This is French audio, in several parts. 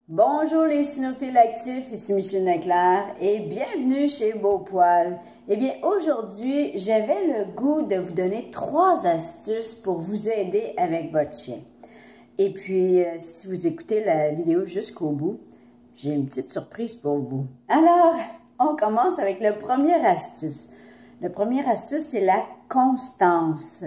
Bonjour les cynophiles actifs, ici Michel Leclerc et bienvenue chez Beau Poil. Eh bien, aujourd'hui, j'avais le goût de vous donner 3 astuces pour vous aider avec votre chien. Et puis, si vous écoutez la vidéo jusqu'au bout, j'ai une petite surprise pour vous. Alors, on commence avec la première astuce. La première astuce, c'est la constance.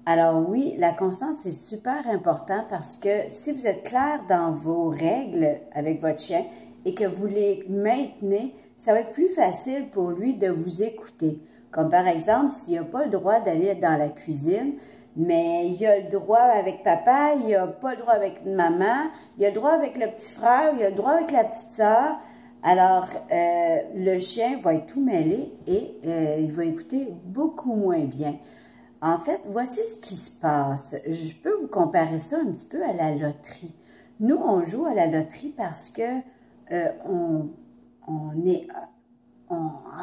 Alors oui, la constance, c'est super important parce que si vous êtes clair dans vos règles avec votre chien et que vous les maintenez, ça va être plus facile pour lui de vous écouter. Comme par exemple, s'il n'a pas le droit d'aller dans la cuisine, mais il a le droit avec papa, il n'a pas le droit avec maman, il a le droit avec le petit frère, il a le droit avec la petite sœur. Alors, le chien va être tout mêlé et il va écouter beaucoup moins bien. En fait, voici ce qui se passe. Je peux vous comparer ça un petit peu à la loterie. Nous, on joue à la loterie parce que en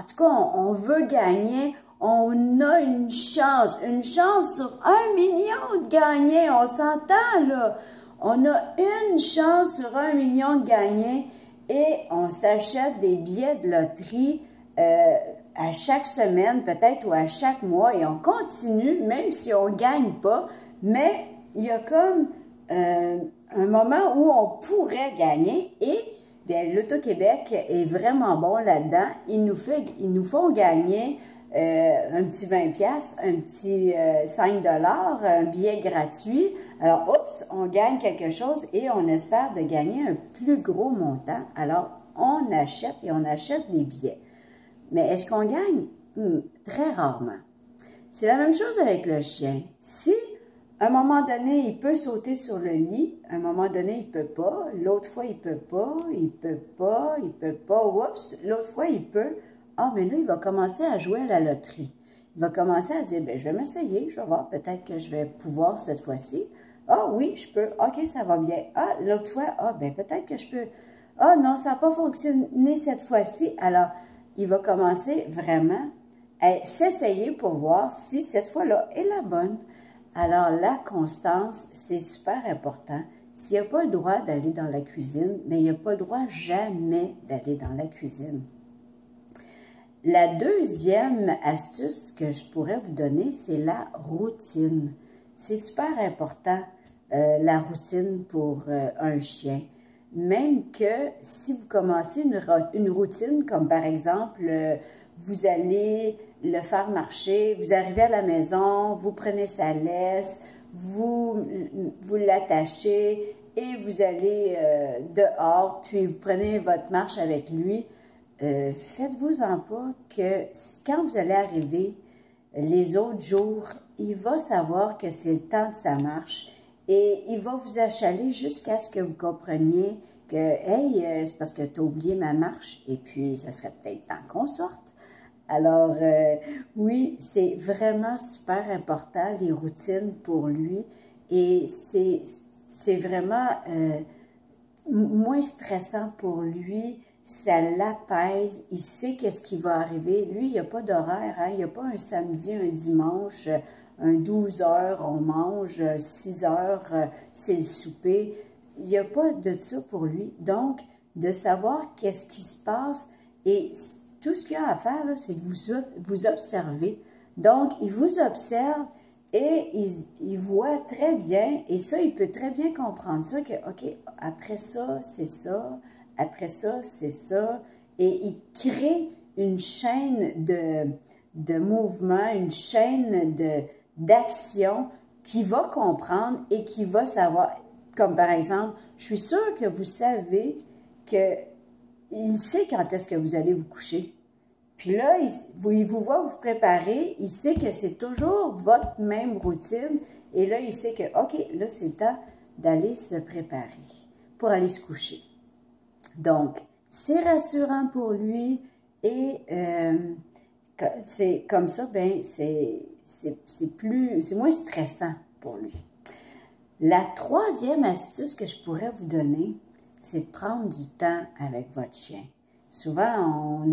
tout cas, on veut gagner. On a une chance sur 1 million de gagner. On s'entend là. On a une chance sur 1 million de gagner et on s'achète des billets de loterie. À chaque semaine peut-être ou à chaque mois et on continue même si on ne gagne pas, mais il y a comme un moment où on pourrait gagner et bien l'Auto-Québec est vraiment bon là-dedans. Ils nous font gagner un petit 20$, un petit 5$, un billet gratuit. Alors, oups, on gagne quelque chose et on espère de gagner un plus gros montant. Alors, on achète et on achète des billets. Mais est-ce qu'on gagne? Très rarement. C'est la même chose avec le chien. Si, à un moment donné, il peut sauter sur le lit, à un moment donné, il peut pas, l'autre fois, il peut pas, oups, l'autre fois, il peut. Ah, mais là, il va commencer à jouer à la loterie. Il va commencer à dire, ben, je vais m'essayer, je vais voir, peut-être que je vais pouvoir cette fois-ci. Ah oui, je peux, ok, ça va bien. Ah, l'autre fois, ah, ben, peut-être que je peux. Ah non, ça n'a pas fonctionné cette fois-ci. Alors, il va commencer vraiment à s'essayer pour voir si cette fois-là est la bonne. Alors, la constance, c'est super important. S'il n'a pas le droit d'aller dans la cuisine, mais il n'a pas le droit jamais d'aller dans la cuisine. La deuxième astuce que je pourrais vous donner, c'est la routine. C'est super important, la routine pour un chien. Même que si vous commencez une routine, comme par exemple, vous allez le faire marcher, vous arrivez à la maison, vous prenez sa laisse, vous l'attachez et vous allez dehors, puis vous prenez votre marche avec lui, faites-vous-en pas que quand vous allez arriver les autres jours, il va savoir que c'est le temps de sa marche. Et il va vous achaler jusqu'à ce que vous compreniez que, hey, c'est parce que tu as oublié ma marche et puis ça serait peut-être temps qu'on sorte. Alors, oui, c'est vraiment super important, les routines pour lui. Et c'est vraiment moins stressant pour lui. Ça l'apaise. Il sait qu'est-ce qui va arriver. Lui, il n'y a pas d'horaire. Hein? Il n'y a pas un samedi, un dimanche, un 12 heures, on mange, 6 heures, c'est le souper. Il n'y a pas de ça pour lui. Donc, de savoir qu'est-ce qui se passe et tout ce qu'il y a à faire, c'est de vous observer. Donc, il vous observe et il voit très bien, et ça, il peut très bien comprendre ça, que, OK, après ça, c'est ça, après ça, c'est ça, et il crée une chaîne de mouvement, une chaîne d'action qui va comprendre et qui va savoir, comme par exemple, je suis sûre que vous savez qu'il sait quand est-ce que vous allez vous coucher. Puis là, il vous voit vous préparer, il sait que c'est toujours votre même routine, et là, il sait que, OK, là, c'est le temps d'aller se préparer pour aller se coucher. Donc, c'est rassurant pour lui, et c'est comme ça, ben c'est moins stressant pour lui. La troisième astuce que je pourrais vous donner, c'est de prendre du temps avec votre chien. Souvent,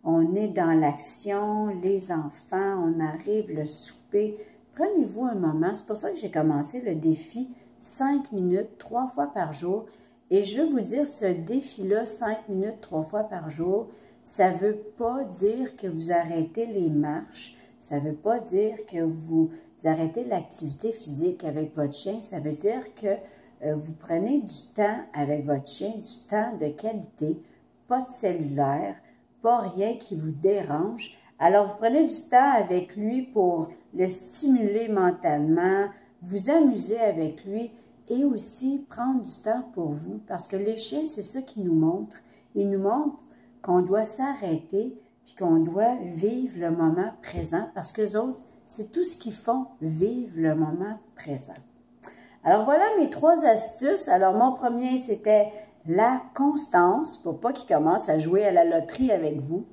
on est dans l'action, les enfants, on arrive, le souper. Prenez-vous un moment. C'est pour ça que j'ai commencé le défi 5 minutes, 3 fois par jour. Et je veux vous dire, ce défi-là, 5 minutes 3 fois par jour, ça ne veut pas dire que vous arrêtez les marches, ça ne veut pas dire que vous arrêtez l'activité physique avec votre chien, ça veut dire que vous prenez du temps avec votre chien, du temps de qualité, pas de cellulaire, pas rien qui vous dérange. Alors, vous prenez du temps avec lui pour le stimuler mentalement, vous amuser avec lui et aussi prendre du temps pour vous. Parce que les chiens, c'est ça qu'ils nous montrent. Ils nous montrent qu'on doit s'arrêter puis qu'on doit vivre le moment présent parce qu'eux autres, c'est tout ce qu'ils font, vivre le moment présent. Alors, voilà mes 3 astuces. Alors, mon premier, c'était la constance pour pas qu'ils commencent à jouer à la loterie avec vous.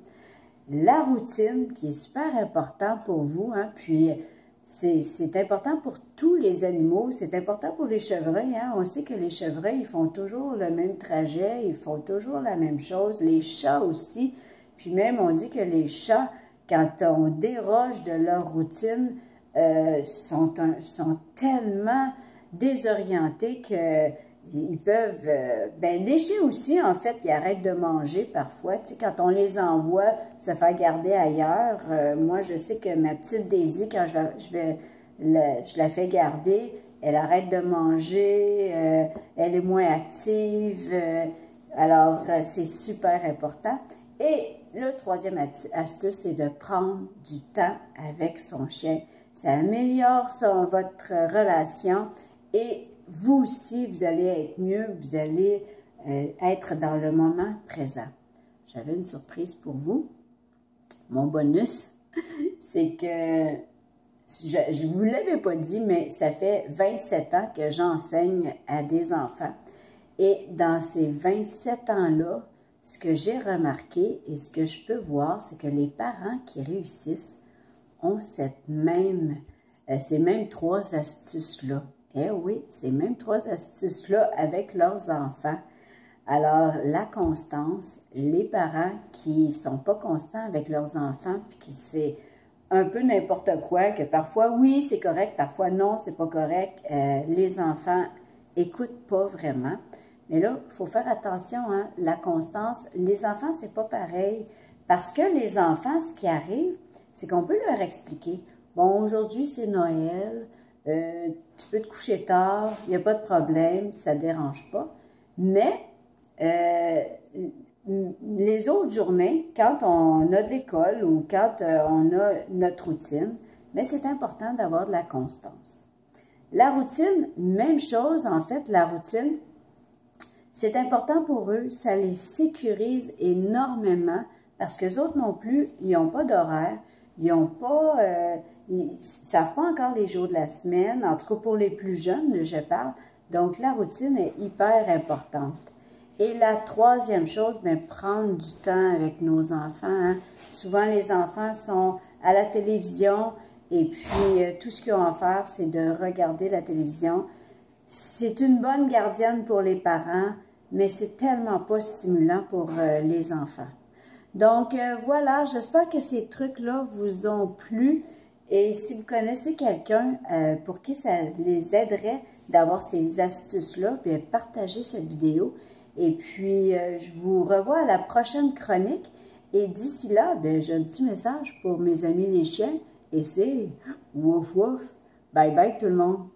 La routine, qui est super important pour vous, hein, puis c'est important pour tous les animaux, c'est important pour les chevreuils, hein. On sait que les chevreuils, ils font toujours le même trajet, ils font toujours la même chose, les chats aussi, puis même on dit que les chats, quand on déroge de leur routine, sont tellement désorientés que ils peuvent, les chiens aussi, en fait, ils arrêtent de manger parfois. Tu sais, quand on les envoie se faire garder ailleurs, moi, je sais que ma petite Daisy, quand je la fais garder, elle arrête de manger, elle est moins active. Alors, c'est super important. Et le troisième astuce, c'est de prendre du temps avec son chien. Ça améliore votre relation et vous aussi, vous allez être mieux, vous allez être dans le moment présent. J'avais une surprise pour vous. Mon bonus, c'est que, je ne vous l'avais pas dit, mais ça fait 27 ans que j'enseigne à des enfants. Et dans ces 27 ans-là, ce que j'ai remarqué et ce que je peux voir, c'est que les parents qui réussissent ont ces mêmes 3 astuces-là. Eh oui, ces mêmes 3 astuces-là avec leurs enfants. Alors, la constance, les parents qui ne sont pas constants avec leurs enfants, puis qui c'est un peu n'importe quoi, que parfois, oui, c'est correct, parfois, non, c'est pas correct. Les enfants écoutent pas vraiment. Mais là, il faut faire attention, hein, la constance, les enfants, c'est pas pareil. Parce que les enfants, ce qui arrive, c'est qu'on peut leur expliquer. Bon, aujourd'hui, c'est Noël. Tu peux te coucher tard, il n'y a pas de problème, ça ne dérange pas. Mais les autres journées, quand on a de l'école ou quand on a notre routine, mais c'est important d'avoir de la constance. La routine, même chose, en fait, la routine, c'est important pour eux, ça les sécurise énormément parce que les autres non plus, ils n'ont pas d'horaire, ils n'ont pas... ils ne savent pas encore les jours de la semaine, en tout cas pour les plus jeunes, je parle. Donc, la routine est hyper importante. Et la troisième chose, prendre du temps avec nos enfants. Hein. Souvent, les enfants sont à la télévision et puis tout ce qu'ils ont à faire, c'est de regarder la télévision. C'est une bonne gardienne pour les parents, mais c'est tellement pas stimulant pour les enfants. Donc, voilà, j'espère que ces trucs-là vous ont plu. Et si vous connaissez quelqu'un pour qui ça les aiderait d'avoir ces astuces-là, bien, partagez cette vidéo. Et puis, je vous revois à la prochaine chronique. Et d'ici là, bien, j'ai un petit message pour mes amis les chiens. Et c'est wouf wouf. Bye bye tout le monde.